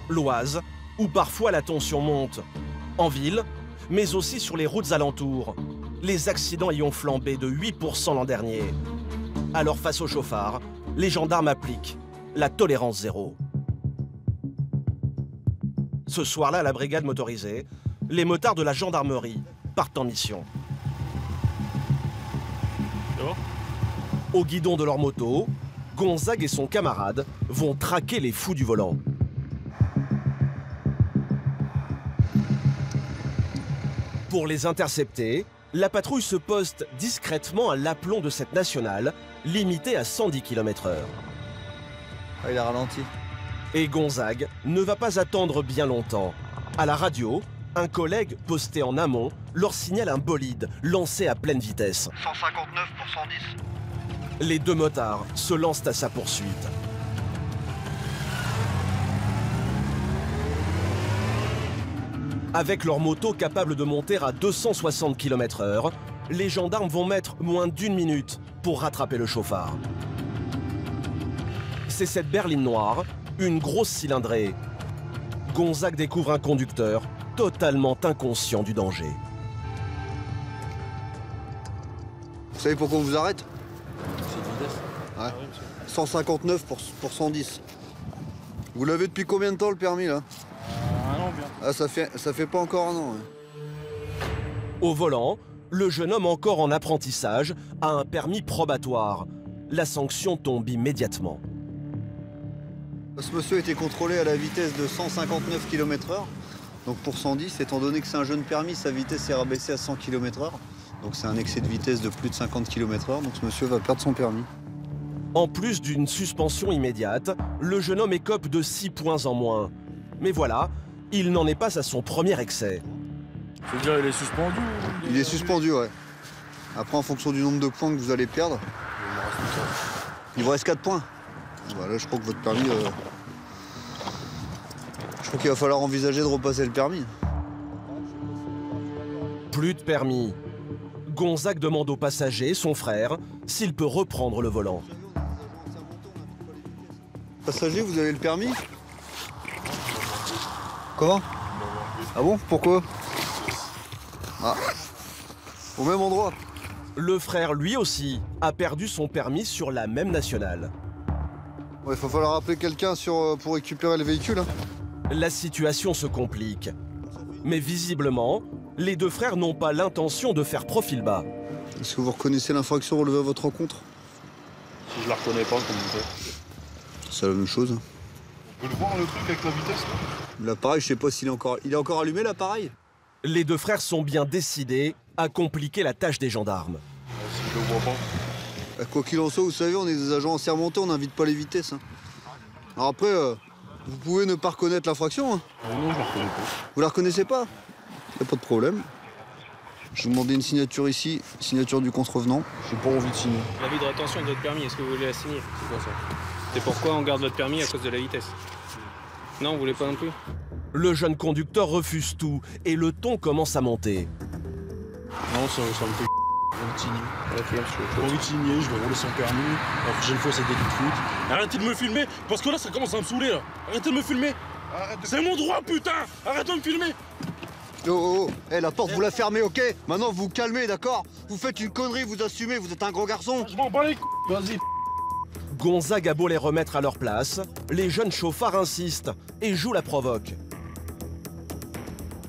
l'Oise, où parfois la tension monte. En ville, mais aussi sur les routes alentours. Les accidents y ont flambé de 8% l'an dernier. Alors face au chauffard, les gendarmes appliquent la tolérance zéro. Ce soir-là, à la brigade motorisée, les motards de la gendarmerie partent en mission. Au guidon de leur moto, Gonzague et son camarade vont traquer les fous du volant. Pour les intercepter, la patrouille se poste discrètement à l'aplomb de cette nationale, limitée à 110 km/h. Ah, il a ralenti. Et Gonzague ne va pas attendre bien longtemps. À la radio, un collègue posté en amont leur signale un bolide lancé à pleine vitesse. 159 pour 110. Les deux motards se lancent à sa poursuite. Avec leur moto capable de monter à 260 km/h, les gendarmes vont mettre moins d'1 minute pour rattraper le chauffard. C'est cette berline noire, une grosse cylindrée. Gonzague découvre un conducteur totalement inconscient du danger. Vous savez pourquoi on vous arrête? C'est de vitesse. Ouais. 159 pour 110. Vous l'avez depuis combien de temps le permis là? Un an bien. Ah, ça fait pas encore un an. Ouais. Au volant, le jeune homme encore en apprentissage a un permis probatoire. La sanction tombe immédiatement. Ce monsieur a été contrôlé à la vitesse de 159 km/h. Donc pour 110, étant donné que c'est un jeune permis, sa vitesse est rabaissée à 100 km/h. Donc c'est un excès de vitesse de plus de 50 km/h. Donc ce monsieur va perdre son permis. En plus d'une suspension immédiate, le jeune homme écope de 6 points en moins. Mais voilà, il n'en est pas à son premier excès. Ça veut dire qu'il est suspendu? Il est suspendu, ouais. Après, en fonction du nombre de points que vous allez perdre, il vous reste 4 points. Voilà, je crois que votre permis... Je crois qu'il va falloir envisager de repasser le permis. Plus de permis. Gonzague demande au passager, son frère, s'il peut reprendre le volant. Passager, vous avez le permis? Comment? Ah bon? Pourquoi? Ah. Au même endroit. Le frère, lui aussi, a perdu son permis sur la même nationale. Ouais, il va falloir appeler quelqu'un pour récupérer le véhicule. Hein. La situation se complique. Mais visiblement, les deux frères n'ont pas l'intention de faire profil bas. Est-ce que vous reconnaissez l'infraction relevée à votre rencontre? Si je la reconnais pas, comme vous faites. C'est la même chose. Vous pouvez le voir le truc avec la vitesse là? L'appareil, je sais pas s'il est encore... Il est encore allumé l'appareil? Les deux frères sont bien décidés à compliquer la tâche des gendarmes. Si je le vois pas. Quoi qu'il en soit, vous savez, on est des agents assermentés, on n'invite pas les vitesses. Hein. Alors après, vous pouvez ne pas reconnaître l'infraction. Hein. Non, je la reconnais pas. Vous la reconnaissez pas? Y a pas de problème. Je vais vous demander une signature ici, signature du contrevenant. J'ai pas envie de signer. L'avis de rétention de votre permis, est-ce que vous voulez la signer? C'est quoi ça? C'est pourquoi on garde votre permis à cause de la vitesse. Non, vous voulez pas non plus? Le jeune conducteur refuse tout et le ton commence à monter. Non, ça me fait j'ai envie de signer. J'ai envie de signer, je vais rouler sans permis. La prochaine fois, c'est délit de fuite. Arrêtez de me filmer, parce que là, ça commence à me saouler. Là. Arrêtez de me filmer. C'est mon droit, putain. Arrête de me filmer. Oh, hey, la porte, vous la fermez, ok? Maintenant, vous vous calmez, d'accord? Vous faites une connerie, vous assumez, vous êtes un gros garçon. Je m'en bats les couilles. Vas-y. Gonzague a beau les remettre à leur place, les jeunes chauffards insistent et jouent la provoque.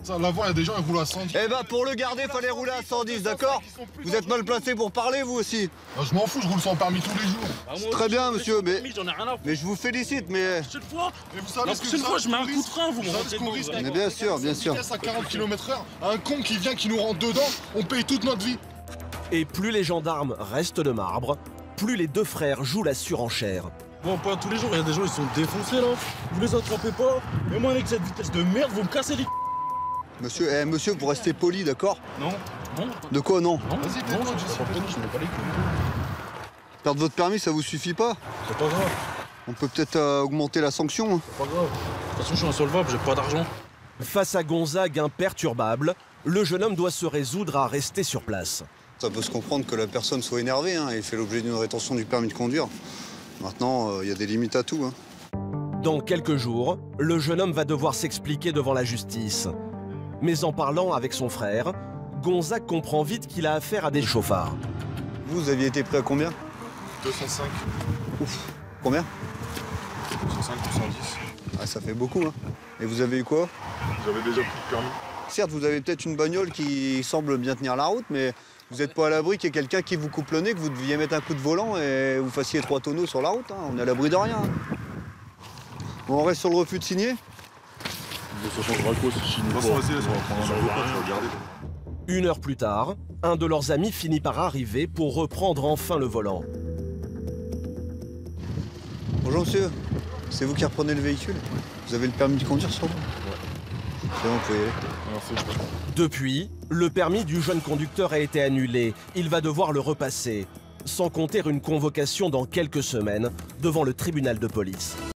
Ça, la voie, il y a des gens qui roulent à 110. Eh ben, pour le garder, fallait rouler à 110, d'accord? Vous êtes mal placé pour parler, vous aussi. Je m'en fous, je roule sans permis tous les jours. Très bien, monsieur, mais J'en ai rien à foutre. je vous félicite, mais... La prochaine fois, Mais vous savez la ce que prochaine ça fois, je mets un risque? coup de frein, vous me Vous savez rentrez ce qu'on risque dedans. Mais bien sûr, bien sûr. Vitesse à 40 km/h, un con qui vient, qui nous rentre dedans, on paye toute notre vie. Et plus les gendarmes restent de marbre, plus les deux frères jouent la surenchère. Bon, pas tous les jours, il y a des gens, ils sont défoncés là. Vous les attrapez pas. Mais moi, avec cette vitesse de merde, vous me cassez les. Monsieur, monsieur, vous restez poli, d'accord? Non, non, De quoi, non? non. Vas-y, non, tais-toi, je Jesse, suis pas poli, je mets pas les couilles. Perdre votre permis, ça vous suffit pas? C'est pas grave, On peut peut-être augmenter la sanction. Hein. c'est pas grave. De toute façon, je suis insolvable, j'ai pas d'argent. Face à Gonzague imperturbable, le jeune homme doit se résoudre à rester sur place. Ça peut se comprendre que la personne soit énervée hein, et fait l'objet d'une rétention du permis de conduire. Maintenant, il y a des limites à tout. Hein. Dans quelques jours, le jeune homme va devoir s'expliquer devant la justice. Mais en parlant avec son frère, Gonzague comprend vite qu'il a affaire à des chauffards. Vous aviez été pris à combien? 205. Ouf. Combien? 205, 210. Ah, ça fait beaucoup, hein. Et vous avez eu quoi? J'avais déjà pris le permis. Certes, vous avez peut-être une bagnole qui semble bien tenir la route, mais vous n'êtes pas à l'abri qu'il y ait quelqu'un qui vous coupe le nez, que vous deviez mettre un coup de volant et vous fassiez 3 tonneaux sur la route. Hein. On est à l'abri de rien. Hein. Bon, on reste sur le refus de signer? Ça changera quoi si je signe pas? Vas-y, on va prendre un avocat, je vais regarder. 1 heure plus tard, un de leurs amis finit par arriver pour reprendre enfin le volant. Bonjour monsieur, c'est vous qui reprenez le véhicule? Vous avez le permis de conduire sur vous? Ouais. C'est bon, vous pouvez y aller. Merci. Depuis, le permis du jeune conducteur a été annulé. Il va devoir le repasser, sans compter une convocation dans quelques semaines devant le tribunal de police.